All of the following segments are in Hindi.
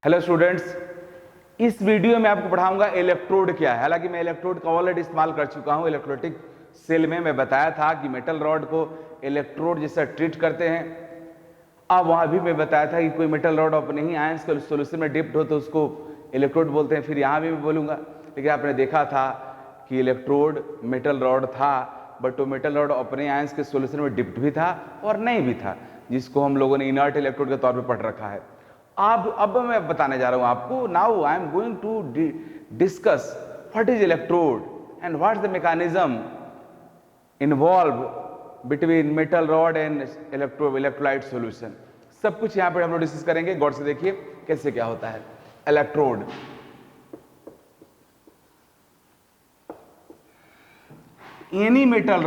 हेलो स्टूडेंट्स, इस वीडियो में आपको पढ़ाऊंगा इलेक्ट्रोड क्या है। हालांकि मैं इलेक्ट्रोड का ऑलरेडी इस्तेमाल कर चुका हूं। इलेक्ट्रोलिटिक सेल में मैं बताया था कि मेटल रॉड को इलेक्ट्रोड जैसा ट्रीट करते हैं। अब वहां भी मैं बताया था कि कोई मेटल रॉड अपने ही आयंस के सॉल्यूशन में डिप्ट हो तो उसको इलेक्ट्रोड बोलते हैं। फिर यहाँ भी मैं बोलूंगा, लेकिन आपने देखा था कि इलेक्ट्रोड मेटल रॉड था, बट वो मेटल रॉड अपने आयंस के सॉल्यूशन में डिप्ट भी था और नहीं भी था, जिसको हम लोगों ने इनर्ट इलेक्ट्रोड के तौर पर पढ़ रखा है। अब मैं बताने जा रहा हूं आपको। Now I am going to discuss what is electrode and what is the mechanism involve between metal rod and electrolyte solution. सब कुछ यहां पे हम लोग डिस्कस करेंगे। गौर से देखिए कैसे क्या होता है। Electrode, any metal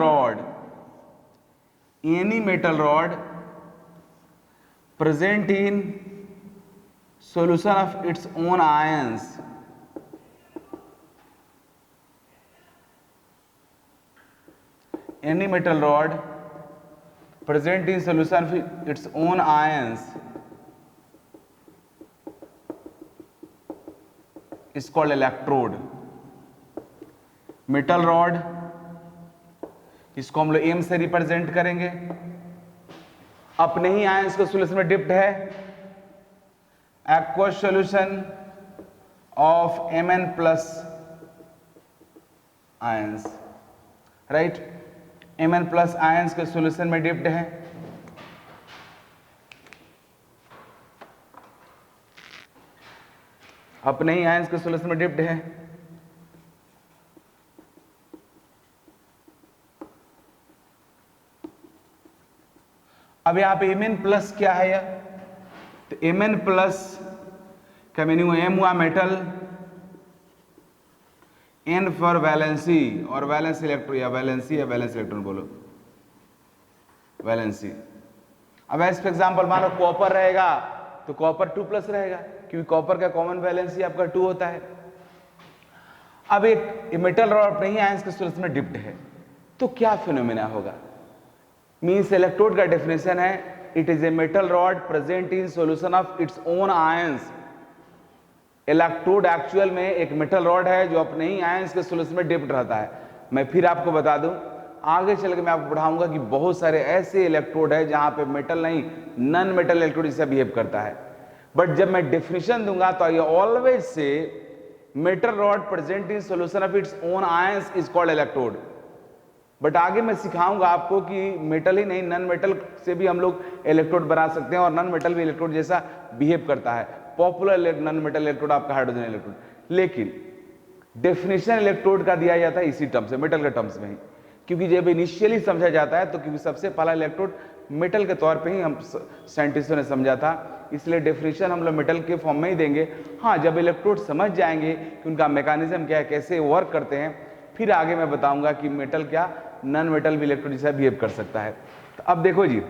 rod present in solution of its own ions any metal rod present in solution of its own ions is called electrode. Metal rod, इसको हम लोग एम से रिप्रेजेंट करेंगे। अपने ही आयंस के सॉल्यूशन में डिप्ट है। Aqueous solution of Mn plus ions, right. Mn plus ions के सॉल्यूशन में डिप्ट है। अपने ही आयंस के सॉल्यूशन में डिप्ट है। अब यहाँ पे Mn प्लस क्या है यह? तो Mn प्लस का मीनिंग M हुआ मेटल, N फॉर वैलेंसी और वैलेंस इलेक्ट्रॉन या वैलेंस इलेक्ट्रॉन बोलो, वैलेंसी। अब एज एग्जांपल मान लो कॉपर रहेगा तो कॉपर 2 प्लस रहेगा, क्योंकि कॉपर का कॉमन वैलेंसी आपका 2 होता है। अब एक मेटल रॉड अपने ही आयंस के सॉल्यूशन में डिप्ट है, तो क्या फिनोमेना होगा? मीन्स इलेक्ट्रोड का डेफिनेशन है, it is A metal rod present in solution of its own ions. Electrode actual में एक मेटल रॉड है जो अपने ही आयंस के सॉल्यूशन में डिप्ट रहता है। मैं फिर आपको बता दूं, आगे चल के मैं आपको पढ़ाऊंगा कि बहुत सारे ऐसे इलेक्ट्रोड है जहां पे मेटल नहीं, नॉन मेटल इलेक्ट्रोड जैसा बिहेव करता है। बट जब मैं डेफिनेशन दूंगा तो ये always say metal rod present in solution of its own ions is called electrode. But आगे मैं सिखाऊंगा आपको कि मेटल ही नहीं, नॉन मेटल से भी हम लोग इलेक्ट्रोड बना सकते हैं और नॉन मेटल भी इलेक्ट्रोड जैसा बिहेव करता है। पॉपुलर नॉन मेटल इलेक्ट्रोड आपका हाइड्रोजन इलेक्ट्रोड, लेकिन डेफिनेशन इलेक्ट्रोड का दिया जाता है इसी टर्म से, मेटल के टर्म्स में ही, क्योंकि जब इनिशियली समझा जाता है तो क्योंकि सबसे पहला इलेक्ट्रोड मेटल के तौर पे ही हम साइंटिस्टों ने समझा था, इसलिए डेफिनेशन हम लोग मेटल के फॉर्म में ही देंगे। हाँ, जब इलेक्ट्रोड समझ जाएंगे कि उनका मैकेनिज्म क्या है, कैसे वर्क करते हैं, फिर आगे मैं बताऊंगा कि मेटल क्या, नॉन मेटल भी इलेक्ट्रोड जैसा बिहेव कर सकता है। तो अब देखो जी,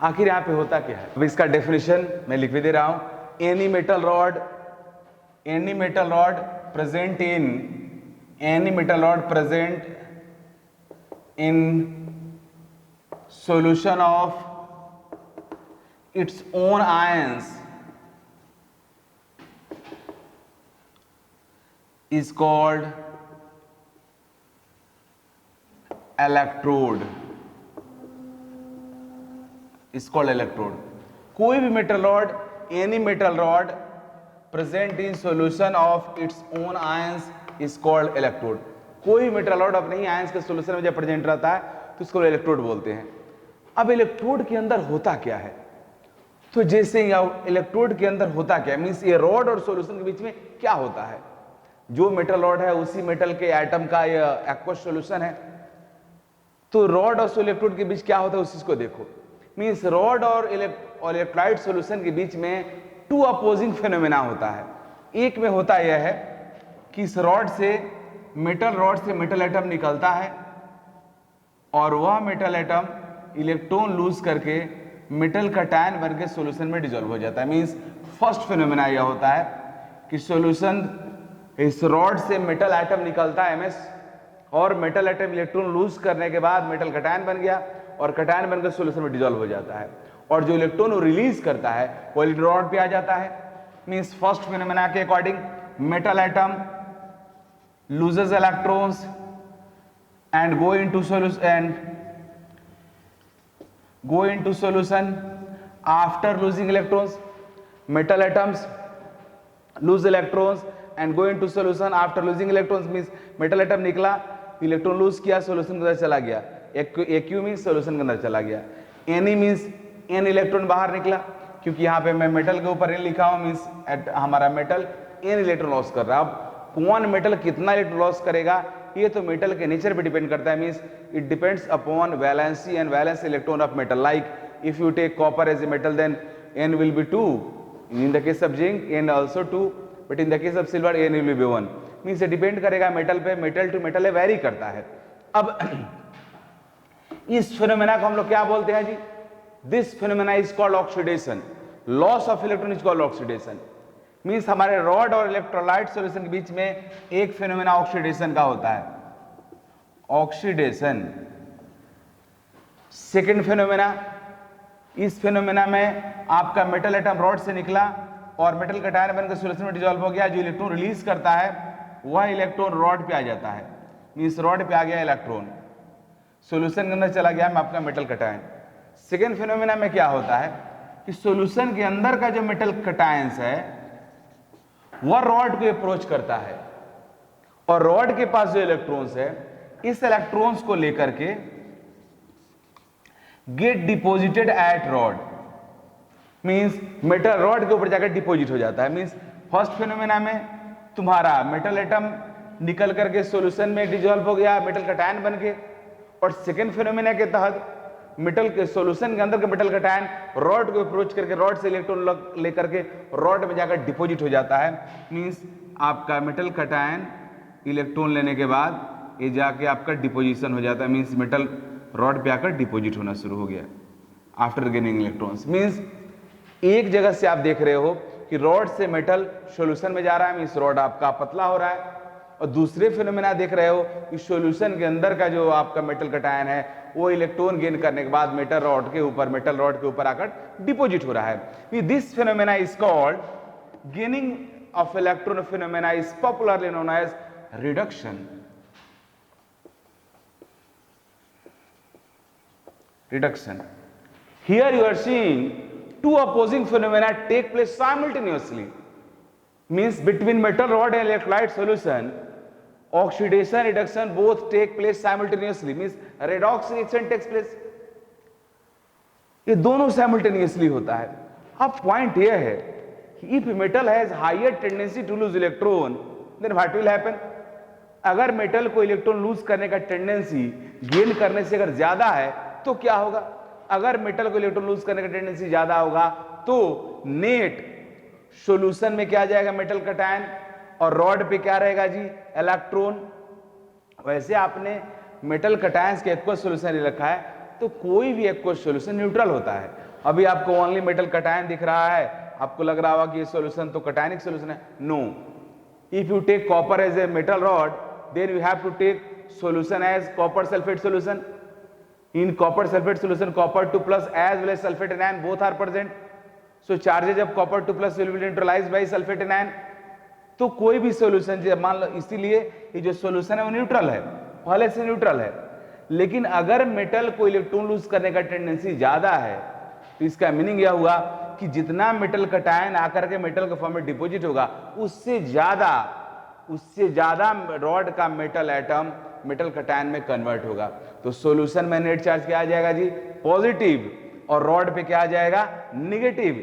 आखिर यहां पे होता क्या है। अब इसका डेफिनेशन मैं लिख भी दे रहा हूं। Any metal rod present in solution of its own ions is called electrode, कोई भी metal rod, any metal rod present in solution of its own ions is called electrode. कोई मेटल रॉड अपने ही आयंस के सॉल्यूशन में जब प्रेजेंट रहता है तो इसको इलेक्ट्रोड बोलते हैं। अब इलेक्ट्रोड के अंदर होता क्या है? तो जैसे इलेक्ट्रोड के अंदर होता क्या मीन्स ये रॉड और सॉल्यूशन के बीच में क्या होता है। जो मेटल रॉड है उसी मेटल के एटम का यह एक्वस सॉल्यूशन है। तो रॉड और इलेक्ट्रोड के बीच क्या होता है उस चीज को देखो। मीन्स रॉड और इलेक्ट्रोलाइट सॉल्यूशन के बीच में टू अपोजिंग फिनोमेना होता है। एक में होता यह है कि इस रॉड से मेटल एटम निकलता है और वह मेटल एटम इलेक्ट्रॉन लूज करके मेटल कटायन बन के सॉल्यूशन में डिसॉल्व हो जाता है। मींस फर्स्ट फिनोमेना यह होता है कि सॉल्यूशन, इस रॉड से मेटल एटम निकलता है Ms, और मेटल एटम इलेक्ट्रॉन लूज करने के बाद मेटल कटायन बन गया और कटायन बनकर सॉल्यूशन में डिसॉल्व हो जाता है। और जो इलेक्ट्रॉन वो रिलीज करता है वो इलेक्ट्रॉन रॉड पे आ जाता है। मींस फर्स्ट फिनोमेना के according metal atom loses electrons and go into solution after losing electrons. Metal atoms lose electrons and go into solution after losing electrons. means metal atom निकला, इलेक्ट्रॉन लूज किया, सोल्यूशन के अंदर चला गया। एक्यू मीन्स सोल्यूशन के अंदर चला गया। एनी मीन्स एन इलेक्ट्रॉन बाहर निकला, क्योंकि यहाँ पे मैं मेटल के ऊपर एन लिखा हूँ, मीन्स हमारा मेटल एन इलेक्ट्रॉन लॉस कर रहा है। अब कौन मेटल कितना इलेक्ट्रॉन लॉस करेगा ये तो मेटल के नेचर पे डिपेंड करता है। Means it depends upon valency and valence electron of metal. Like if you take copper as a metal then n will be 2, in the case of zinc n also 2, but in the case of silver n will be 1। Means depend करेगा मेटल पे, मेटल टू मेटल वेरी करता है। अब इस फिनोमेना को हम लोग क्या बोलते हैं जी? This phenomena is called oxidation. Loss of electron is called oxidation. Means हमारे रॉड और इलेक्ट्रोलाइट सॉल्यूशन के बीच में एक फिनोमेना ऑक्सीडेशन का होता है, ऑक्सीडेशन। सेकेंड फिनोमेना, इस फिनोमेना में आपका मेटल एटम रॉड से निकला और मेटल कटायन बनकर सॉल्यूशन में डिसॉल्व हो गया। जो इलेक्ट्रॉन रिलीज करता है वह इलेक्ट्रॉन रॉड पे आ जाता है। मीन्स रॉड पे आ गया इलेक्ट्रॉन, सॉल्यूशन के अंदर चला गया में आपका मेटल कटायन। सेकेंड फिनोमेना में क्या होता है कि सॉल्यूशन के अंदर का जो मेटल कटायंस है वह रॉड को अप्रोच करता है और रॉड के पास जो इलेक्ट्रॉन्स है इस इलेक्ट्रॉन्स को लेकर के get deposited at rod. Means metal rod के ऊपर जाकर डिपोजिट हो जाता है। मींस फर्स्ट फिनोमेना में तुम्हारा मेटल एटम निकल करके सॉल्यूशन में डिसॉल्व हो गया मेटल कटायन बन के, और सेकेंड फिनोमेना के तहत मेटल के सॉल्यूशन के अंदर का मेटल कटायन रॉड को अप्रोच करके रॉड से इलेक्ट्रॉन लेकर के रॉड में जाकर डिपोजिट हो जाता है। मींस आपका मेटल कटायन इलेक्ट्रॉन लेने के बाद ये जाके आपका डिपोजिशन हो जाता है। मींस मेटल रॉड पे आकर डिपोजिट होना शुरू हो गया आफ्टर गेनिंग इलेक्ट्रॉन्स। मींस एक जगह से आप देख रहे हो कि रॉड से मेटल सॉल्यूशन में जा रहा है, मींस रॉड आपका पतला हो रहा है, और दूसरे फिनोमेना देख रहे हो कि सॉल्यूशन के अंदर का जो आपका मेटल कटायन है वो इलेक्ट्रॉन गेन करने के बाद मेटल रॉड के ऊपर आकर डिपोजिट हो रहा है। This phenomena is called gaining of electron phenomena is popularly known as reduction. Reduction. Here you are seeing two opposing phenomena take place simultaneously. Means between metal rod and electrolyte solution, oxidation, reduction both take place simultaneously. Means redox reaction takes place. ये दोनों simultaneously होता है। अब point यह है कि if metal has higher tendency to lose electron, then what will happen? अगर मेटल को इलेक्ट्रॉन लूज करने का टेंडेंसी गेन करने से अगर ज्यादा है तो क्या होगा? अगर मेटल को इलेक्ट्रॉन लूज करने का टेंडेंसी ज्यादा होगा तो नेट सॉल्यूशन में क्या जाएगा? मेटल कटायन, और रॉड पे क्या रहेगा जी? इलेक्ट्रॉन। वैसे आपने मेटल कटायंस के एक्वस सॉल्यूशन ले रखा है तो कोई भी एक्वस सॉल्यूशन न्यूट्रल होता है। अभी आपको ओनली मेटल कटायन दिख रहा है, आपको लग रहा होगा कि ये सॉल्यूशन तो कटायनिक सॉल्यूशन है। No, if you take copper as a metal rod then you have to take solution as copper sulfate solution. In copper sulfate solution copper 2 plus as well as sulfate anion both are present. So charges of copper 2 plus will be neutralized by sulfate anion. तो कोई भी सॉल्यूशन मान लो, इसीलिए ये जो सॉल्यूशन है वो न्यूट्रल है, पहले से न्यूट्रल है। लेकिन अगर मेटल को इलेक्ट्रॉन लूज करने का टेंडेंसी ज्यादा है तो इसका मीनिंग यह हुआ कि जितना मेटल कटायन आकर के मेटल के फॉर्म में डिपोजिट होगा उससे ज्यादा रॉड का मेटल एटम मेटल कटायन में कन्वर्ट होगा। तो सॉल्यूशन में नेट चार्ज क्या आ जाएगा जी? पॉजिटिव, और रॉड पे क्या आ जाएगा? Negative.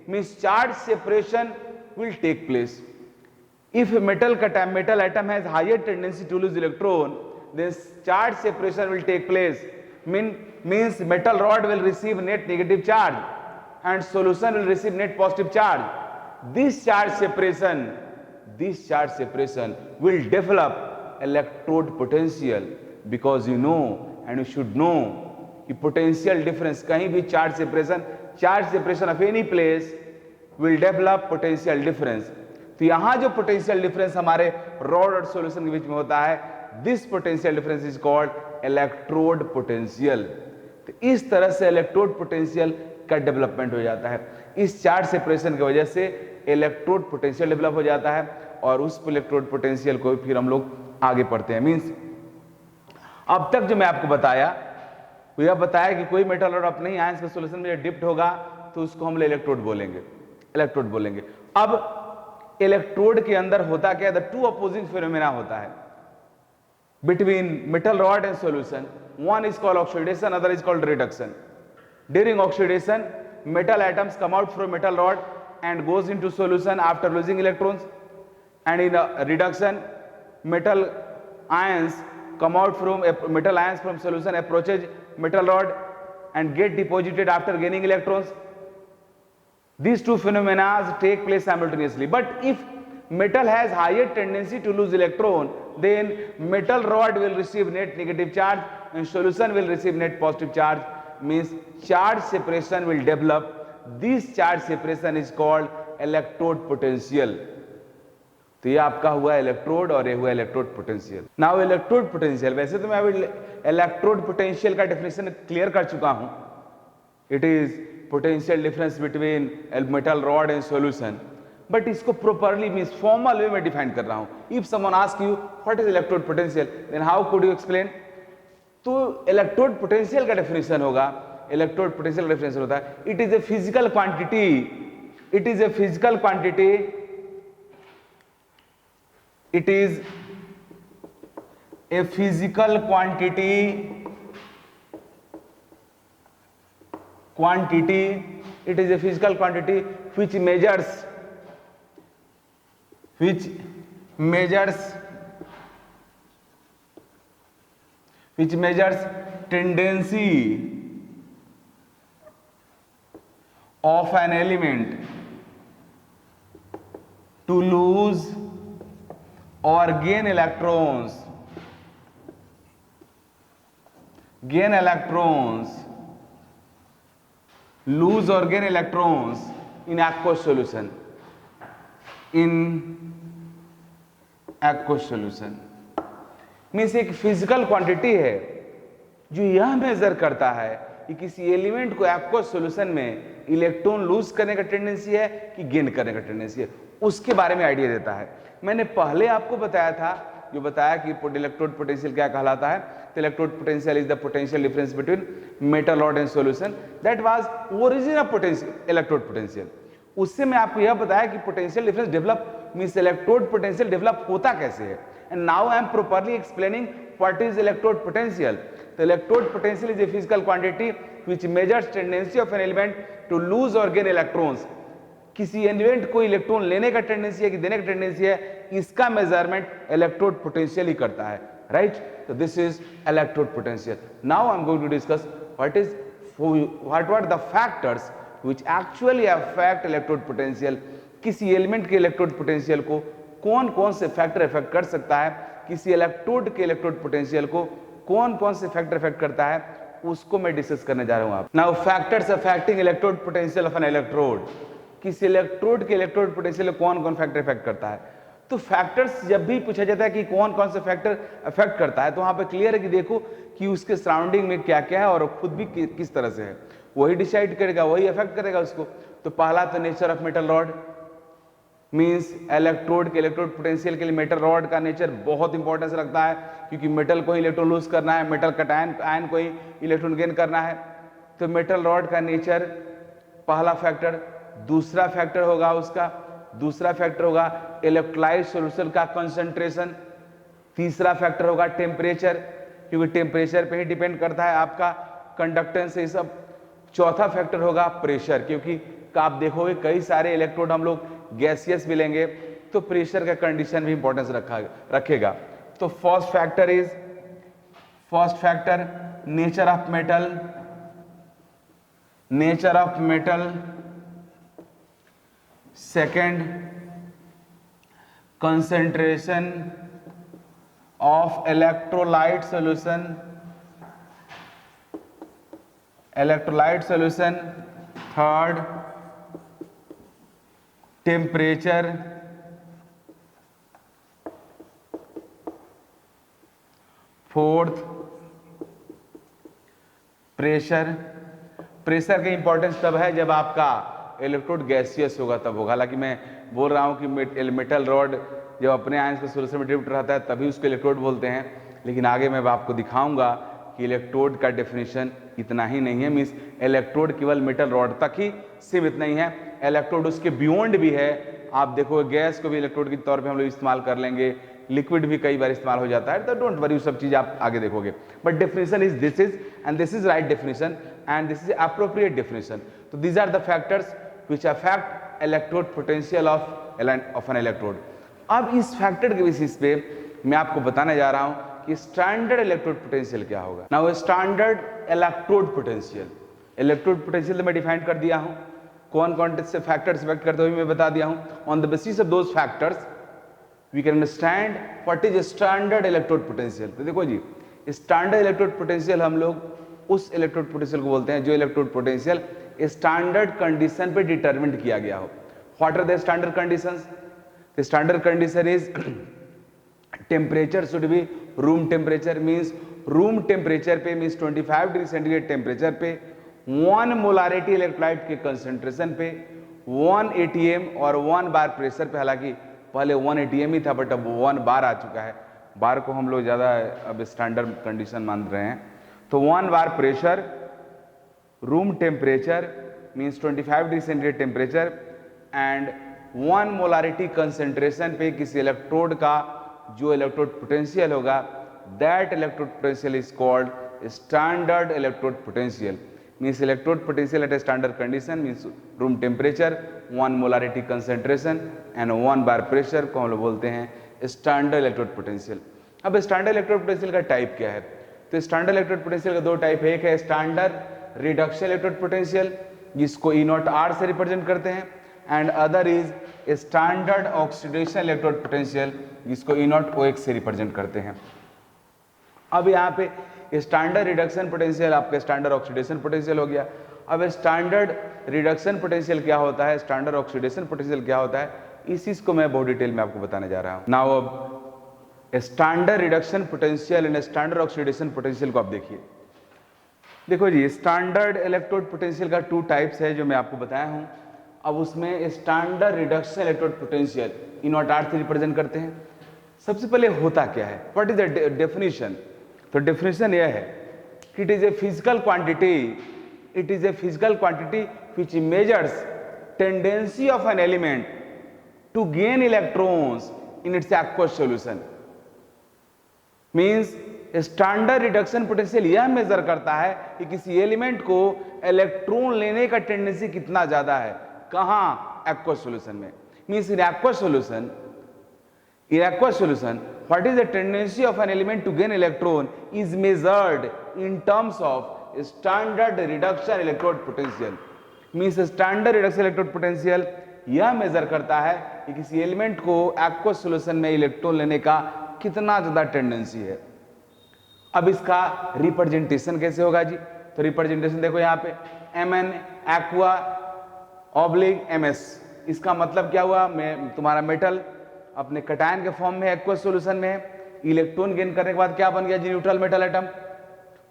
Means charge separation will take place. If metal atom has higher tendency to lose electron then charge separation will take place. means metal rod will receive net negative charge and solution will receive net positive charge. This charge separation will develop electrode potential, because you know and you should know कि potential difference, कहीं भी charge separation of any place will develop potential difference. तो यहाँ जो potential difference हमारे rod और solution के बीच में होता है, this potential difference is called electrode potential. तो इस तरह से electrode potential का डेवलपमेंट हो जाता है। इस चार्ज सेपरेशन की वजह से इलेक्ट्रोड पोटेंशियल डेवलप हो जाता है और उस इलेक्ट्रोड पोटेंशियल को फिर हम लोग आगे पढ़ते हैं। मींस अब तक जो मैं आपको बताया वो यह बताया कि कोई मेटल रॉड अपने ही आयंस के सॉल्यूशन में डिप्ट होगा तो उसको हम इलेक्ट्रोड बोलेंगे, इलेक्ट्रोड बोलेंगे। अब इलेक्ट्रोड के अंदर होता क्या है, टू अपोजिंग फिनोमेना होता है between metal rod and solution. One is called oxidation, other is called reduction. During oxidation, metal atoms come out from metal rod and goes into solution after losing electrons, and in reduction, metal ions come out from metal ions from solution, approaches metal rod and get deposited after gaining electrons. These two phenomena take place simultaneously, but if metal has higher tendency to lose electron, then metal rod will receive net negative charge and solution will receive net positive charge, means charge separation will develop. This charge separation is called electrode potential. तो ये आपका हुआ इलेक्ट्रोड और ये हुआ electrode potential. Now electrode potential, वैसे तो मैं अभी इलेक्ट्रोड पोटेंशियल का डेफिनेशन क्लियर कर चुका हूं। It is potential difference between metal rod and solution, but इसको प्रॉपरली मींस फॉर्मल वे में डिफाइन कर रहा हूं। If someone ask you what is electrode potential, then how could you explain? तो इलेक्ट्रोड पोटेंशियल का डेफिनेशन होगा, इलेक्ट्रोड पोटेंशियल का डेफिनेशन होता है it is a physical quantity, it is a physical quantity, it is a physical quantity, it is a physical quantity which measures tendency of an element to lose or gain electrons, lose or gain electrons in aqueous solution, means एक फिजिकल क्वांटिटी है जो यह मेजर करता है कि किसी एलिमेंट को एक्वस सॉल्यूशन में इलेक्ट्रॉन लूज करने का टेंडेंसी है कि गेन करने का टेंडेंसी है, उसके बारे में आइडिया देता है। मैंने पहले आपको बताया था, जो बताया कि इलेक्ट्रोड पोटेंशियल क्या कहलाता है, तो electrode potential is the potential difference between metal rod and solution, that was origin of potential, electrode potential. उससे मैं आपको यह बताया कि potential difference develop means electrode potential develop होता कैसे है, and now I am properly explaining what is electrode potential. तो electrode potential is a physical quantity which measures tendency of an element to lose or gain electrons, किसी एलिमेंट को इलेक्ट्रॉन लेने का टेंडेंसी है कि देने का टेंडेंसी है, इसका मेजरमेंट इलेक्ट्रोड पोटेंशियल ही करता है, राइट? तो this is electrode potential. Now I am going to discuss what are the factors which actually affect electrode potential। किसी एलिमेंट के इलेक्ट्रोड पोटेंशियल को कौन कौन से फैक्टर इफेक्ट कर सकता है, किसी इलेक्ट्रोड के इलेक्ट्रोड पोटेंशियल को कौन कौन से फैक्टर इफेक्ट करता है, उसको मैं डिस्कस करने जा रहा हूं। आप now factors affecting electrode potential of an electrode, किसी इलेक्ट्रोड के इलेक्ट्रोड पोटेंशियल को कौन कौन फैक्टर इफेक्ट करता है। तो फैक्टर्स जब भी पूछा जाता है कि कौन कौन से फैक्टर अफेक्ट करता है, तो वहां पे क्लियर है कि देखो कि उसके सराउंडिंग में क्या क्या है और खुद भी किस तरह से है, वही डिसाइड करेगा, वही अफेक्ट करेगा उसको। तो पहला तो nature of metal rod, means electrode के इलेक्ट्रोड पोटेंशियल के लिए मेटल रॉड का नेचर बहुत इंपॉर्टेंस रखता है, क्योंकि मेटल को ही इलेक्ट्रॉन लूज करना है, मेटल कटायन आयन को ही इलेक्ट्रॉन गेन करना है। तो मेटल रॉड का नेचर पहला फैक्टर। दूसरा फैक्टर होगा इलेक्ट्रोलाइट सॉल्यूशन का कंसंट्रेशन। तीसरा फैक्टर होगा टेम्परेचर, क्योंकि टेम्परेचर पे ही डिपेंड करता है आपका कंडक्टेंस ये सब। चौथा फैक्टर होगा प्रेशर, क्योंकि आप देखोगे कई सारे इलेक्ट्रोड हम लोग गैसियस मिलेंगे, तो प्रेशर का कंडीशन भी इंपॉर्टेंस रखेगा। तो first factor nature of metal, second concentration of electrolyte solution, third temperature, fourth pressure. Pressure का इंपॉर्टेंस तब है जब आपका इलेक्ट्रोड गैसियस होगा, तब होगा। हालांकि मैं बोल रहा हूं कि मेटल रॉड जब अपने आयंस के सोल्यूशन में डिप्ट रहता है तभी उसको इलेक्ट्रोड बोलते हैं, लेकिन आगे मैं आपको दिखाऊंगा कि इलेक्ट्रोड का डेफिनेशन इतना ही नहीं है। मीन्स इलेक्ट्रोड केवल मेटल रॉड तक ही सीमित नहीं है, इलेक्ट्रोड उसके बियॉन्ड भी है। आप देखोगे गैस को भी इलेक्ट्रोड के तौर पे हम लोग इस्तेमाल कर लेंगे, लिक्विड भी कई बार इस्तेमाल हो जाता है, तो डोंट वरी, सब चीज आप आगे देखोगे। But definition is this is, and this is right definition, and this is appropriate definition. तो these are the factors which affect electrode potential of an electrode. अब इस फैक्टर के बेसिस पे मैं आपको बताने जा रहा हूं कि स्टैंडर्ड इलेक्ट्रोड पोटेंशियल क्या होगा। Now standard electrode potential, electrode potential तो मैं डिफाइन कर दिया हूं, कौन कौन से फैक्टर्स इफेक्ट करते हुए मैं बता दिया हूं। On the basis of those factors we can understand what is standard electrode potential. तो देखो जी, स्टैंडर्ड इलेक्ट्रोड पोटेंशियल हम लोग उस इलेक्ट्रोड पोटेंशियल को बोलते हैं जो इलेक्ट्रोड पोटेंशियल स्टैंडर्ड कंडीशन पे डिटरमिन्ड किया गया हो। What are the standard conditions? The standard condition is temperature should be room temperature, means room temperature पे मीन्स 25 डिग्री सेंटीग्रेड टेम्परेचर पे 1 मोलारिटी इलेक्ट्रोलाइट के कंसेंट्रेशन पे 1 ATM और 1 बार प्रेशर पे। हालांकि पहले 1 ATM ही था, बट अब 1 बार आ चुका है, बार को हम लोग ज़्यादा अब स्टैंडर्ड कंडीशन मान रहे हैं। तो 1 bar pressure, room temperature means 25 degree centigrade temperature and 1 molarity concentration पे किसी इलेक्ट्रोड का जो इलेक्ट्रोड पोटेंशियल होगा, that electrode potential is called standard electrode potential. Means electrode potential at a standard condition means room temperature, 1 molarity concentration and 1 bar pressure को हम लोग बोलते हैं स्टैंडर्ड इलेक्ट्रोड पोटेंशियल। अब स्टैंडर्ड इलेक्ट्रोड पोटेंशियल का टाइप क्या है? तो स्टैंडर्ड इलेक्ट्रोड पोटेंशियल का 2 टाइप है। एक है स्टैंडर्ड रिडक्शन इलेक्ट्रोड पोटेंशियल जिसको E0R से रिप्रेजेंट करते हैं, and other is standard oxidation electrode potential जिसको E0OH से रिप्रेजेंट करते हैं। अब यहाँ पे स्टैंडर्ड रिडक्शन पोटेंशियल आपका स्टैंडर्ड ऑक्सीडेशन पोटेंशियल हो गया। अब स्टैंडर्ड रिडक्शन पोटेंशियल क्या होता है, स्टैंडर्ड ऑक्सीडेशन पोटेंशियल क्या होता है, इस चीज को मैं बहुत डिटेल में आपको बताने जा रहा हूँ। नाउ अब standard reduction potential and standard oxidation potential को आप देखिए। देखो जी, स्टैंडर्ड इलेक्ट्रोड पोटेंशियल का 2 टाइप्स है जो मैं आपको बताया हूँ। अब उसमें standard reduction electrode potential E0R से रिप्रेजेंट करते हैं। सबसे पहले होता क्या है, व्हाट इज द डेफिनेशन? तो डेफिनेशन यह है कि it is a physical quantity, it is a physical quantity which measures tendency of an element to gain electrons in its aqueous solution. Means standard reduction potential यह मेजर करता है कि किसी एलिमेंट को इलेक्ट्रॉन लेने का टेंडेंसी कितना ज्यादा है, कहां? एक्वस सॉल्यूशन में। Means in aqueous solution, in aqueous solution what is the tendency of an element to gain electron is measured in terms of standard reduction electrode potential। means standard reduction electrode potential यह मेजर करता है कि किसी एलिमेंट को aqueous solution में इलेक्ट्रॉन लेने का कितना ज्यादा टेंडेंसी है। अब इसका रिप्रेजेंटेशन कैसे होगा जी? तो रिप्रेजेंटेशन देखो यहाँ पे Mn aqua ऑब्लिक MS। इसका मतलब क्या हुआ, मैं तुम्हारा मेटल अपने कटायन के फॉर्म में एक्वस सॉल्यूशन में इलेक्ट्रॉन गेन करने के बाद क्या बन गया जी? Neutral metal atom.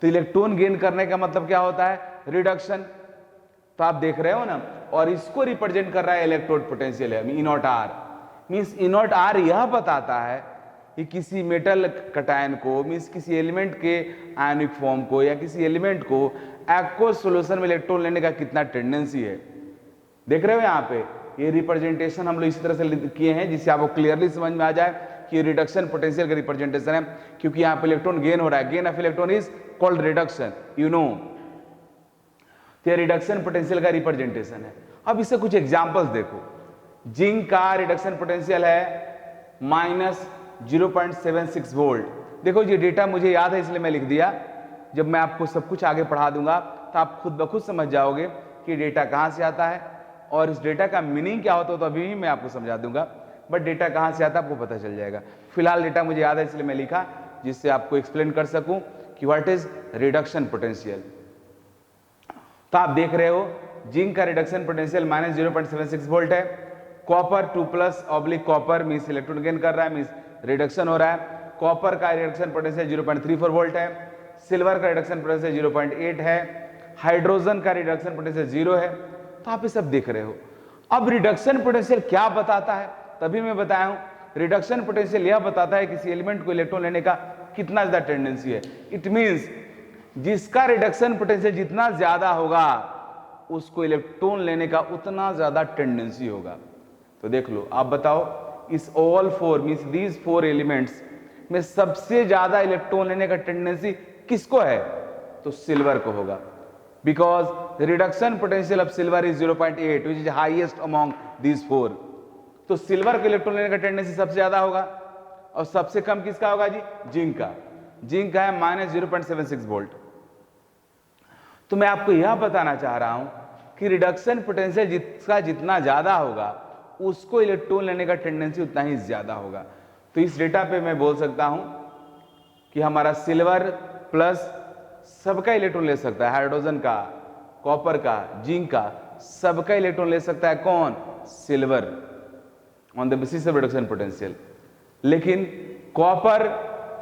तो इलेक्ट्रॉन गेन करने का मतलब क्या होता है? रिडक्शन। तो आप देख रहे हो ना, और इसको रिप्रेजेंट कर रहा है इलेक्ट्रोड पोटेंशियल है E0R। मींस E0R यह बताता है कि किसी मेटल कटायन को, मींस किसी एलिमेंट के आयनिक फॉर्म को या किसी एलिमेंट को एक्वस सॉल्यूशन में इलेक्ट्रॉन लेने का कितना टेंडेंसी है। देख रहे हो यहाँ पे ये रिप्रेजेंटेशन हम लोग इसी तरह से किए हैं जिससे आपको क्लियरली समझ में आ जाए कि रिडक्शन पोटेंशियल का रिप्रेजेंटेशन है, क्योंकि यहाँ पे इलेक्ट्रॉन गेन हो रहा है। Gain of electron is called reduction, you know. तो ये रिडक्शन पोटेंशियल का रिप्रेजेंटेशन है। अब इससे कुछ एग्जांपल्स देखो। जिंक का रिडक्शन पोटेंशियल है -0.76 वोल्ट। देखो ये डेटा मुझे याद है इसलिए मैं लिख दिया, जब मैं आपको सब कुछ आगे पढ़ा दूंगा तो आप खुद ब खुद समझ जाओगे कि डेटा कहां से आता है और इस डेटा का मीनिंग क्या होता है। तो अभी मैं आपको समझा दूंगा, बट डेटा कहां से आता है आपको पता चल जाएगा। फिलहाल डेटा मुझे याद है इसलिए मैं लिखा, जिससे आपको एक्सप्लेन कर सकूं कि व्हाट इज रिडक्शन पोटेंशियल। तो आप देख रहे हो जिंक का रिडक्शन पोटेंशियल -0.76 वोल्ट है। Copper 2+ oblique copper means electron gain कर रहा है, मींस रिडक्शन हो रहा है। कॉपर का रिडक्शन पोटेंशियल 0.34 वोल्ट है। सिल्वर का रिडक्शन पोटेंशियल 0.8 है। हाइड्रोजन का रिडक्शन पोटेंशियल 0 है। तो आप ये सब देख रहे हो। अब रिडक्शन पोटेंशियल क्या बताता है, तभी मैं बताया हूं रिडक्शन पोटेंशियल यह बताता है किसी एलिमेंट को इलेक्ट्रॉन लेने का कितना ज्यादा टेंडेंसी है। इट मींस जिसका रिडक्शन पोटेंशियल जितना ज्यादा होगा उसको इलेक्ट्रॉन लेने का उतना ज्यादा टेंडेंसी होगा। तो देख लो, आप बताओ इस all four means these 4 elements में सबसे ज्यादा इलेक्ट्रॉन लेने का टेंडेंसी किसको है? तो सिल्वर को होगा, because reduction potential of silver is 0.8 which is highest among these 4। तो सिल्वर को इलेक्ट्रॉन लेने का टेंडेंसी सबसे ज्यादा होगा और सबसे कम किसका होगा जी? जिंक का। जिंक का है -0.76 वोल्ट। तो मैं आपको यह बताना चाह रहा हूं कि रिडक्शन पोटेंशियल जिसका जितना ज्यादा होगा उसको इलेक्ट्रॉन लेने का टेंडेंसी उतना ही ज्यादा होगा। तो इस डेटा पे मैं बोल सकता हूं कि हमारा सिल्वर प्लस सबका इलेक्ट्रॉन ले सकता है, हाइड्रोजन का, कॉपर का, जिंक का, सबका इलेक्ट्रॉन ले सकता है कौन? Silver, on the basis of reduction potential. लेकिन कॉपर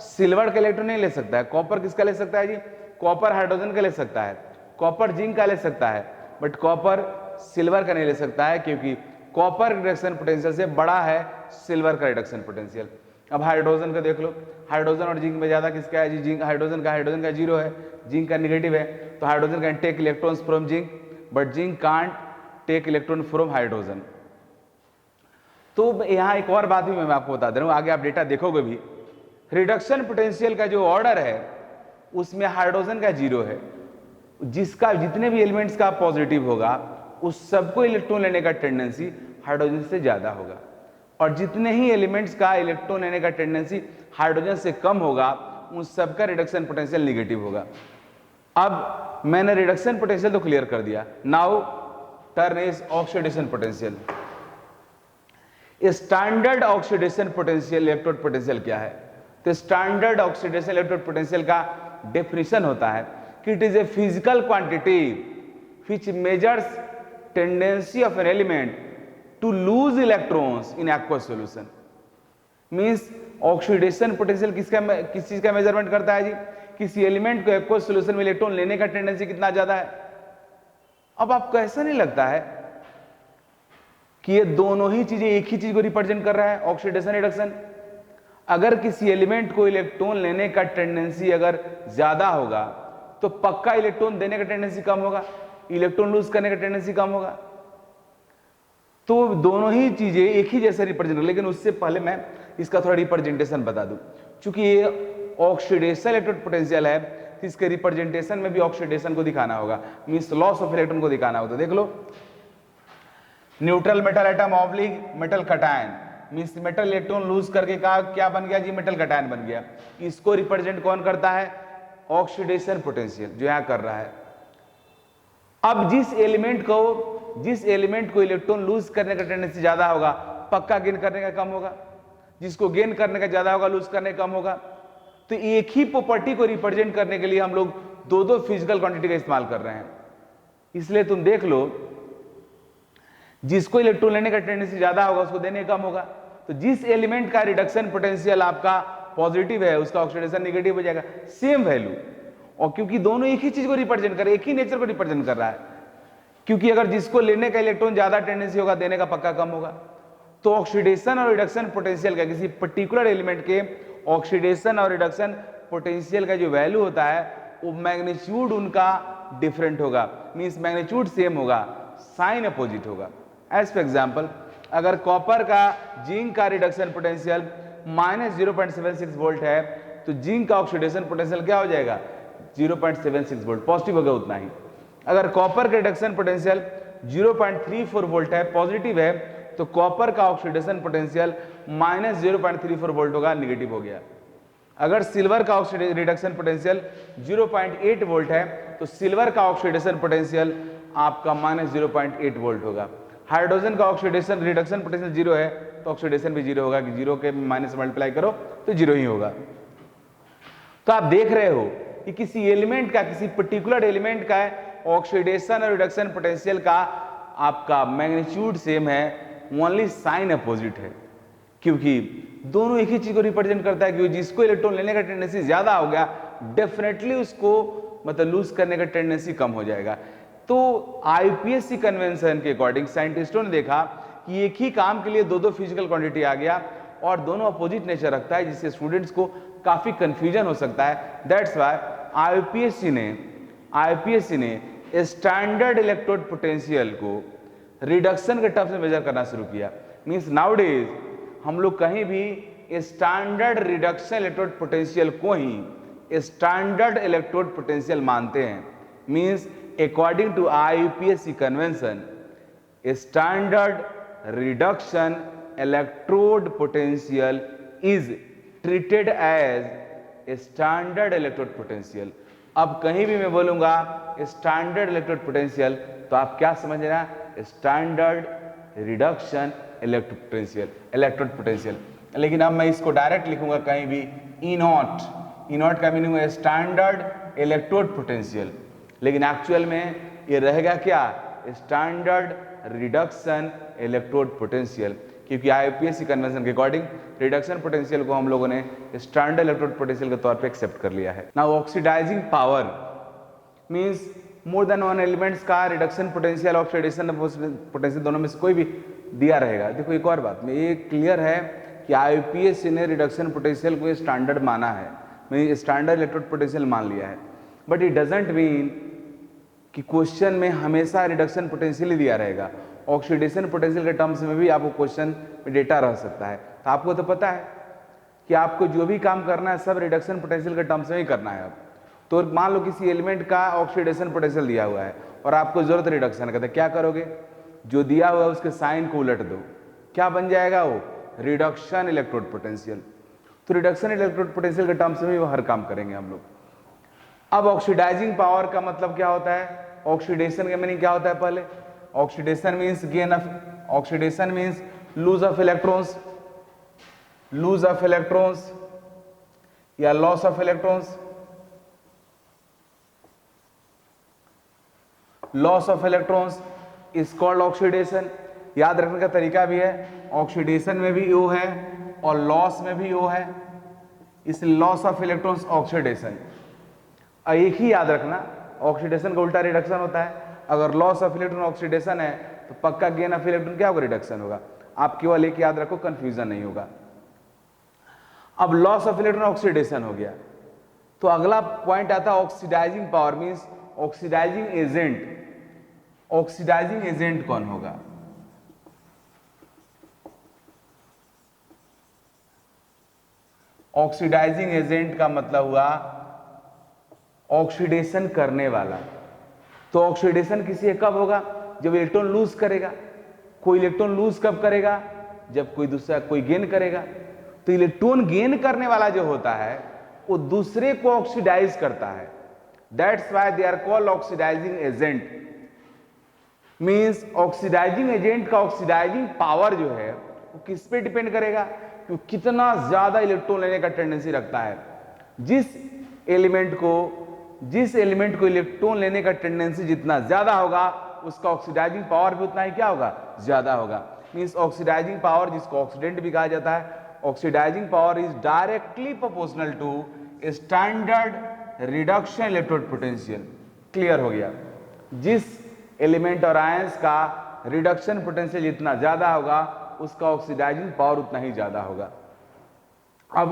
सिल्वर का इलेक्ट्रॉन नहीं ले सकता है। कॉपर किसका ले सकता है जी? कॉपर हाइड्रोजन का ले सकता है, कॉपर जिंक का ले सकता है, बट कॉपर सिल्वर का नहीं ले सकता है, क्योंकि कॉपर रिडक्शन पोटेंशियल से बड़ा है सिल्वर का रिडक्शन पोटेंशियल। अब हाइड्रोजन का देख लो, हाइड्रोजन और जिंक में ज्यादा किसका है जी? जिंक। हाइड्रोजन का 0 है, जिंक का नेगेटिव है। तो hydrogen can take electrons from zinc but zinc can't take electron from hydrogen. तो यहां एक और बात भी मैं आपको बता दे रहा हूं, आगे आप डेटा देखोगे भी। रिडक्शन पोटेंशियल का जो ऑर्डर है उसमें हाइड्रोजन का 0 है, जिसका जितने भी एलिमेंट्स का पॉजिटिव होगा उस सबको इलेक्ट्रॉन लेने का टेंडेंसी हाइड्रोजन से ज्यादा होगा, और जितने ही एलिमेंट्स का इलेक्ट्रॉन लेने का टेंडेंसी हाइड्रोजन से कम होगा उन सबका रिडक्शन पोटेंशियल नेगेटिव होगा। अब मैंने रिडक्शन पोटेंशियल तो क्लियर कर दिया, now turn is oxidation potential. Standard oxidation potential electrode potential क्या है? तो स्टैंडर्ड ऑक्सीडेशन इलेक्ट्रोड पोटेंशियल का डेफिनेशन होता है कि it is a physical quantity which measures tendency of an element to lose electrons in aqueous solution. Means oxidation potential किस चीज का मेजरमेंट करता है जी? किसी एलिमेंट को एक्वस सॉल्यूशन में इलेक्ट्रॉन लेने का टेंडेंसी कितना ज्यादा है। अब आपको ऐसा नहीं लगता है कि ये दोनों ही चीजें एक ही चीज को रिप्रेजेंट कर रहा है, ऑक्सीडेशन रिडक्शन? अगर किसी एलिमेंट को इलेक्ट्रॉन लेने का टेंडेंसी अगर ज्यादा होगा तो पक्का इलेक्ट्रॉन देने का टेंडेंसी कम होगा, इलेक्ट्रॉन लूज करने का टेंडेंसी कम होगा। तो दोनों ही चीजें एक ही जैसे रिप्रेजेंट, लेकिन उससे पहले मैं इसका थोड़ा रिप्रेजेंटेशन बता दूं। चूंकि ये ऑक्सीडेशन इलेक्ट्रोड पोटेंशियल है तो इसके रिप्रेजेंटेशन में भी ऑक्सीडेशन को दिखाना होगा, मींस लॉस ऑफ इलेक्ट्रॉन को दिखाना होगा। तो देख लो, neutral metal atom oblique metal cation, means metal electron lose करके का क्या बन गया जी? मेटल कटायन बन गया। इसको रिप्रेजेंट कौन करता है? ऑक्सीडेशन पोटेंशियल, जो यहां कर रहा है। अब जिस एलिमेंट को इलेक्ट्रॉन लूज करने का टेंडेंसी ज्यादा होगा, पक्का गेन करने का कम होगा, जिसको गेन करने का ज्यादा होगा लूज करने का कम होगा। तो एक ही प्रॉपर्टी को रिप्रेजेंट करने के लिए हम लोग दो फिजिकल क्वांटिटी का इस्तेमाल कर रहे हैं। इसलिए तुम देख लो, जिसको इलेक्ट्रॉन लेने का टेंडेंसी ज्यादा होगा उसको देने कम होगा। तो जिस एलिमेंट का रिडक्शन पोटेंशियल आपका पॉजिटिव है उसका ऑक्सीडेशन नेगेटिव हो जाएगा, सेम वैल्यू। और क्योंकि दोनों एक ही चीज को रिप्रेजेंट कर रहे हैं, एक ही नेचर को रिप्रेजेंट कर रहा है, क्योंकि अगर जिसको लेने का इलेक्ट्रॉन ज्यादा टेंडेंसी होगा देने का पक्का कम होगा। तो ऑक्सीडेशन और रिडक्शन पोटेंशियल का किसी पर्टिकुलर एलिमेंट के ऑक्सीडेशन और रिडक्शन पोटेंशियल का जो वैल्यू होता है वो मैग्नीट्यूड उनका डिफरेंट होगा, मींस मैग्नीट्यूड सेम होगा, साइन अपोजिट होगा। एज फॉर एग्जांपल, अगर कॉपर का जिंक का रिडक्शन पोटेंशियल -0.76 वोल्ट है तो जिंक का ऑक्सीडेशन पोटेंशियल क्या हो जाएगा? 0.76 वोल्ट, पॉजिटिव होगा उतना ही। अगर कॉपर का रिडक्शन पोटेंशियल 0.34 वोल्ट है, पॉजिटिव है, तो कॉपर का ऑक्सीडेशन पोटेंशियल -0.34 वोल्ट होगा, निगेटिव हो गया। अगर सिल्वर का रिडक्शन पोटेंशियल 0.8 वोल्ट है तो सिल्वर का ऑक्सीडेशन पोटेंशियल आपका -0.8 वोल्ट होगा। हाइड्रोजन का ऑक्सीडेशन रिडक्शन पोटेंशियल 0 है तो ऑक्सीडेशन भी 0 होगा, कि 0 के माइनस मल्टीप्लाई करो तो 0 ही होगा। तो आप देख रहे हो कि किसी एलिमेंट का, किसी पर्टिकुलर एलिमेंट का ऑक्सीडेशन और रिडक्शन पोटेंशियल का आपका मैग्नीट्यूड सेम है, ओनली साइन अपोजिट है, क्योंकि दोनों एक ही चीज को रिप्रेजेंट करता है। क्योंकि जिसको इलेक्ट्रॉन लेने का टेंडेंसी ज्यादा हो गया डेफिनेटली उसको मतलब लूज करने का टेंडेंसी कम हो जाएगा। तो आईपीएससी कन्वेंशन के अकॉर्डिंग साइंटिस्टों ने देखा कि एक ही काम के लिए दो दो फिजिकल क्वांटिटी आ गया और दोनों अपोजिट नेचर रखता है, जिससे स्टूडेंट्स को काफी कंफ्यूजन हो सकता है। दैट्स व्हाई आईपीएससी ने स्टैंडर्ड इलेक्ट्रोड पोटेंशियल को रिडक्शन के टर्म्स में मेजर करना शुरू किया। मींस नाउडेज हम लोग कहीं भी स्टैंडर्ड रिडक्शन इलेक्ट्रोड पोटेंशियल को ही स्टैंडर्ड इलेक्ट्रोड पोटेंशियल मानते हैं। Means according to IUPAC convention, a standard reduction electrode potential is treated as a standard electrode potential। अब कहीं भी मैं बोलूंगा स्टैंडर्ड इलेक्ट्रोड पोटेंशियल तो आप क्या समझना, स्टैंडर्ड रिडक्शन इलेक्ट्रोड पोटेंशियल। लेकिन अब मैं इसको डायरेक्ट लिखूंगा कहीं भी ई नॉट का मीनिंग है स्टैंडर्ड इलेक्ट्रोड पोटेंशियल, लेकिन एक्चुअल में ये रहेगा क्या, स्टैंडर्ड रिडक्शन इलेक्ट्रोड पोटेंशियल, क्योंकि आईपीएससी कन्वेंशन के अकॉर्डिंग रिडक्शन पोटेंशियल को हम लोगों ने स्टैंडर्ड इलेक्ट्रोड पोटेंशियल के तौर पे एक्सेप्ट कर लिया है। Now oxidising power means more than one elements का रिडक्शन पोटेंशियल ऑक्सीडेशन पोटेंशियल दोनों में से कोई भी दिया रहेगा। देखो एक और बात में ये क्लियर है कि आईपीएससी ने रिडक्शन पोटेंशियल को स्टैंडर्ड माना है, मीन स्टैंडर्ड इलेक्ट्रोड पोटेंशियल मान लिया है, बट इट डजंट मीन कि क्वेश्चन में हमेशा रिडक्शन पोटेंशियल ही दिया रहेगा। ऑक्सीडेशन पोटेंशियल के टर्म्स में भी आपको क्वेश्चन में डेटा रह सकता है। तो आपको तो पता है कि आपको जो भी काम करना है सब रिडक्शन पोटेंशियल के टर्म्स में ही करना है। अब तो मान लो किसी एलिमेंट का ऑक्सीडेशन पोटेंशियल दिया हुआ है और आपको जरूरत रिडक्शन का, तो क्या करोगे, जो दिया हुआ है उसके साइन को उलट दो, क्या बन जाएगा वो, रिडक्शन इलेक्ट्रोड पोटेंशियल। तो रिडक्शन इलेक्ट्रोड पोटेंशियल के टर्म्स में भी वो हर काम करेंगे हम लोग। अब ऑक्सीडाइजिंग पावर का मतलब क्या होता है, ऑक्सीडेशन का मीनिंग क्या होता है, पहले oxidation means gain of, oxidation means lose of electrons या loss of electrons. Loss of electrons is called oxidation. याद रखने का तरीका भी है, ऑक्सीडेशन में भी ओ है और लॉस में भी ओ है, इस लॉस ऑफ इलेक्ट्रॉन्स ऑक्सीडेशन। एक ही याद रखना, ऑक्सीडेशन का उल्टा रिडक्शन होता है। अगर लॉस ऑफ इलेक्ट्रॉन ऑक्सीडेशन है तो पक्का गेन ऑफ इलेक्ट्रॉन क्या होगा, रिडक्शन होगा। आप केवल एक याद रखो, कंफ्यूजन नहीं होगा। अब लॉस ऑफ इलेक्ट्रॉन ऑक्सीडेशन हो गया तो अगला पॉइंट आता है oxidising power means oxidising agent. Oxidising agent कौन होगा, ऑक्सीडाइजिंग एजेंट का मतलब हुआ ऑक्सीडेशन करने वाला। तो ऑक्सीडेशन किसी कब होगा, जब इलेक्ट्रॉन लूज करेगा। कोई इलेक्ट्रॉन लूज कब करेगा, जब कोई दूसरा कोई गेन करेगा। तो इलेक्ट्रॉन गेन करने वाला जो होता है वो दूसरे को ऑक्सीडाइज करता है। That's why they are called oxidising agent. Means oxidising agent का ऑक्सीडाइजिंग पावर जो है वो किस पे डिपेंड करेगा, कि कितना ज्यादा इलेक्ट्रॉन लेने का टेंडेंसी रखता है। जिस एलिमेंट को इलेक्ट्रॉन लेने का टेंडेंसी जितना ज्यादा होगा उसका ऑक्सीडाइजिंग पावर भी उतना ही क्या होगा, ज्यादा होगा। मींस ऑक्सीडाइजिंग पावर, जिसको ऑक्सीडेंट भी कहा जाता है, oxidising power is directly proportional to standard reduction electrode potential. Clear हो गया, जिस एलिमेंट और आयंस का रिडक्शन पोटेंशियल जितना ज्यादा होगा उसका ऑक्सीडाइजिंग पावर उतना ही ज्यादा होगा। अब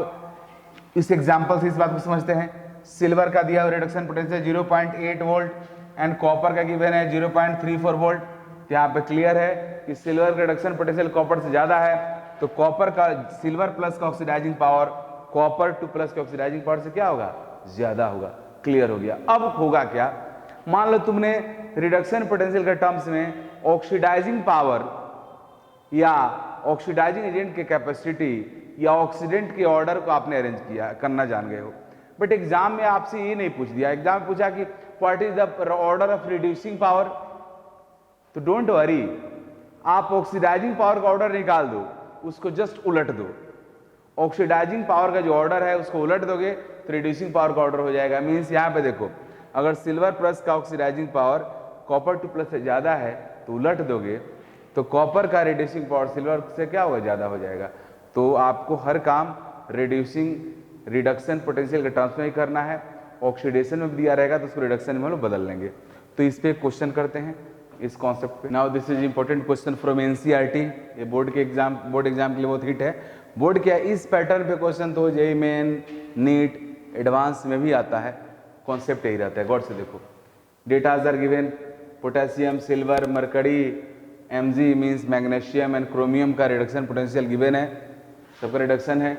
इस एग्जांपल से इस बात को समझते हैं। सिल्वर का दिया हुआ reduction potential 0.8 volt and copper का गिवन है 0.34 वोल्ट। यहाँ पे क्लियर है कि सिल्वर का रिडक्शन पोटेंशियल कॉपर से ज्यादा है, तो कॉपर का सिल्वर प्लस का ऑक्सीडाइजिंग पावर कॉपर 2 प्लस के ऑक्सीडाइजिंग पावर से क्या होगा, ज्यादा होगा। क्लियर हो गया। अब होगा क्या, मान लो तुमने रिडक्शन पोटेंशियल के टर्म्स में ऑक्सीडाइजिंग पावर या ऑक्सीडाइजिंग एजेंट की कैपेसिटी या ऑक्सीडेंट के ऑर्डर को आपने अरेंज किया करना जान गए हो, बट एग्जाम में आपसे ये नहीं पूछ दिया। एग्जाम में पूछा कि what is the order of reducing power, तो डोंट वरी, आप ऑक्सीडाइजिंग पावर का ऑर्डर निकाल दो, उसको जस्ट उलट दो। ऑक्सीडाइजिंग पावर का जो ऑर्डर है उसको उलट दोगे तो रिड्यूसिंग पावर का ऑर्डर हो जाएगा। मीन्स यहाँ पे देखो, अगर सिल्वर प्लस का ऑक्सीडाइजिंग पावर कॉपर 2 प्लस से ज्यादा है तो उलट दोगे तो कॉपर का रिड्यूसिंग पावर सिल्वर से क्या होगा, ज्यादा हो जाएगा। तो आपको हर काम रिडक्शन पोटेंशियल के टर्म्स में ही करना है। ऑक्सीडेशन में दिया रहेगा तो उसको रिडक्शन में हम लोग बदल लेंगे। तो इस पे क्वेश्चन करते हैं इस कॉन्सेप्ट पे। Now this is important question from NCERT, ये बोर्ड एग्जाम के लिए बहुत हिट है। बोर्ड क्या है, इस पैटर्न पे क्वेश्चन तो जेईई मेन, नीट, एडवांस में भी आता है, कॉन्सेप्ट यही रहता है। गौर से देखो, datas are given, potassium, silver, mercury, Mg means magnesium and chromium का रिडक्शन पोटेंशियल गिवन है, सबका रिडक्शन है।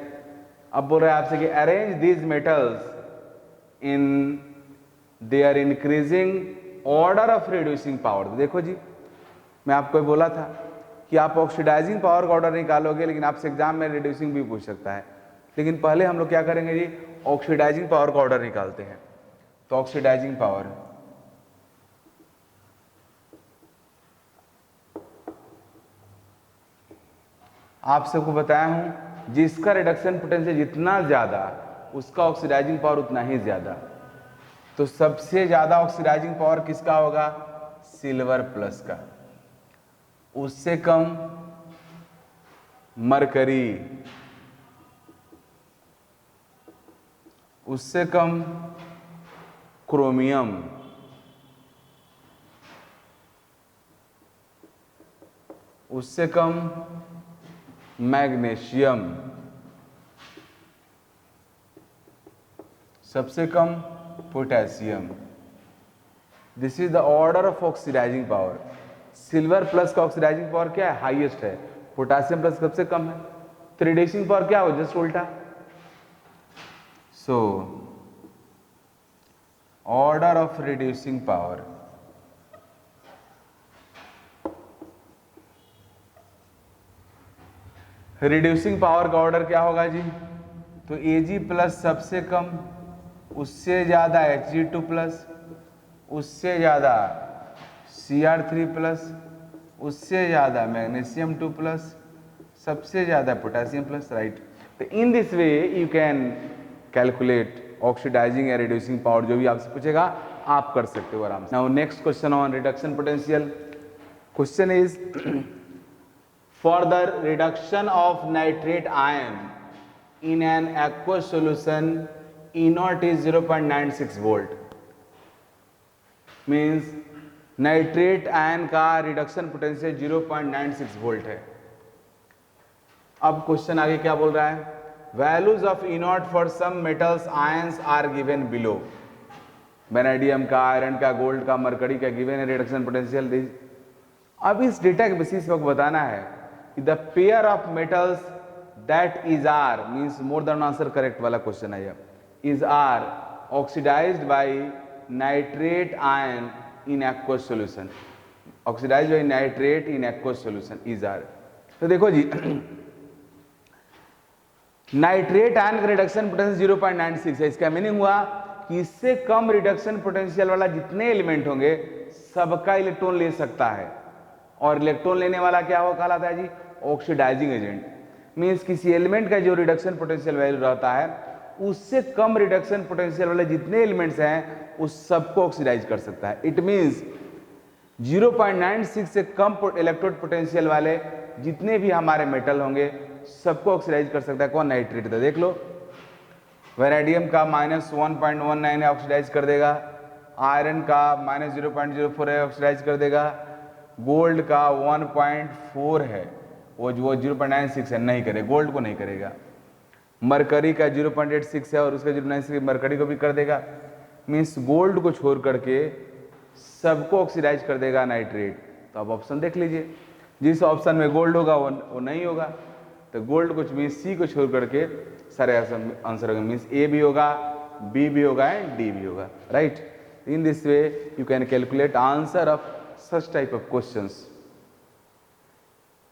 अब बोल रहे हैं आपसे कि arrange these metals in their increasing order of reducing power. देखो जी, मैं आपको बोला था कि आप ऑक्सीडाइजिंग पावर का ऑर्डर निकालोगे, लेकिन आपसे एग्जाम में रिड्यूसिंग भी पूछ सकता है। लेकिन पहले हम लोग क्या करेंगे जी, ऑक्सीडाइजिंग पावर का ऑर्डर निकालते हैं। तो ऑक्सीडाइजिंग पावर, आप सबको बताया हूं, जिसका रिडक्शन पोटेंशियल जितना ज्यादा उसका ऑक्सीडाइजिंग पावर उतना ही ज्यादा। तो सबसे ज्यादा ऑक्सीडाइजिंग पावर किसका होगा, सिल्वर प्लस का, उससे कम मरकरी, उससे कम क्रोमियम, उससे कम मैग्नीशियम, सबसे कम potassium. This is the order of oxidising power. Silver plus का ऑक्सीडाइजिंग पावर क्या है, हाईएस्ट है, पोटेशियम प्लस सबसे कम है। तो रिड्यूसिंग पावर क्या हो, जस्ट उल्टा। So order of reducing power, reducing power का ऑर्डर क्या होगा जी, तो Ag प्लस सबसे कम, उससे ज्यादा Hg2 प्लस, उससे ज्यादा Cr3 प्लस, उससे ज्यादा मैग्नीशियम 2 प्लस, सबसे ज्यादा पोटेशियम प्लस, राइट। तो in this way you can calculate oxidising या रिड्यूसिंग पावर, जो भी आपसे पूछेगा आप कर सकते हो आराम से। Now next question on reduction potential. Question is for the reduction of nitrate ion in an aqueous solution, E naught is 0.96 volt, means nitrate ion का रिडक्शन पोटेंशियल 0.96 वोल्ट है। अब क्वेश्चन आगे क्या बोल रहा है, values of E naught for some metals ions are given below. Vanadium का, आयरन का, गोल्ड का, मरकरी का गिवन है रिडक्शन पोटेंशियल। अब इस डेटा के बेसिस पे बताना है the pair of metals that is R means more than answer correct वाला क्वेश्चन है, is R oxidized by nitrate ion in aqueous solution, oxidized by nitrate in aqueous solution is R। तो देखो जी, नाइट्रेट आयन का रिडक्शन पोटेंशियल 0.96 है। इसका मीनिंग हुआ कि इससे कम रिडक्शन पोटेंशियल वाला जितने एलिमेंट होंगे सबका इलेक्ट्रॉन ले सकता है, और इलेक्ट्रॉन लेने वाला क्या हो कहलाता है जी, ऑक्सीडाइजिंग एजेंट। मींस किसी एलिमेंट का जो रिडक्शन पोटेंशियल वैल्यू रहता है उससे कम रिडक्शन पोटेंशियल वाले जितने एलिमेंट्स हैं उस सबको ऑक्सीडाइज कर सकता है। इट मींस 0.96 से कम इलेक्ट्रोड पोटेंशियल वाले जितने भी हमारे मेटल होंगे सबको ऑक्सीडाइज कर सकता है। कौन, नाइट्रेट। तो देख लो, वेनेडियम का -1.19 है, ऑक्सीडाइज कर देगा। आयरन का -0.04 है, ऑक्सीडाइज कर देगा। गोल्ड का 1.4 है, वो 0.96 है, नहीं करे, गोल्ड को नहीं करेगा। मरकरी का 0.86 है और उसका 0.96 मरकरी को भी कर देगा। मीन्स गोल्ड को छोड़ करके सबको ऑक्सीडाइज कर देगा नाइट्रेट। तो अब ऑप्शन देख लीजिए, जिस ऑप्शन में गोल्ड होगा वो नहीं होगा। तो गोल्ड को मीन्स सी को छोड़ करके सारे आंसर होगा। मीन्स ए भी होगा, बी भी होगा एंड डी भी होगा, right. In this way you can calculate answer of such type of questions.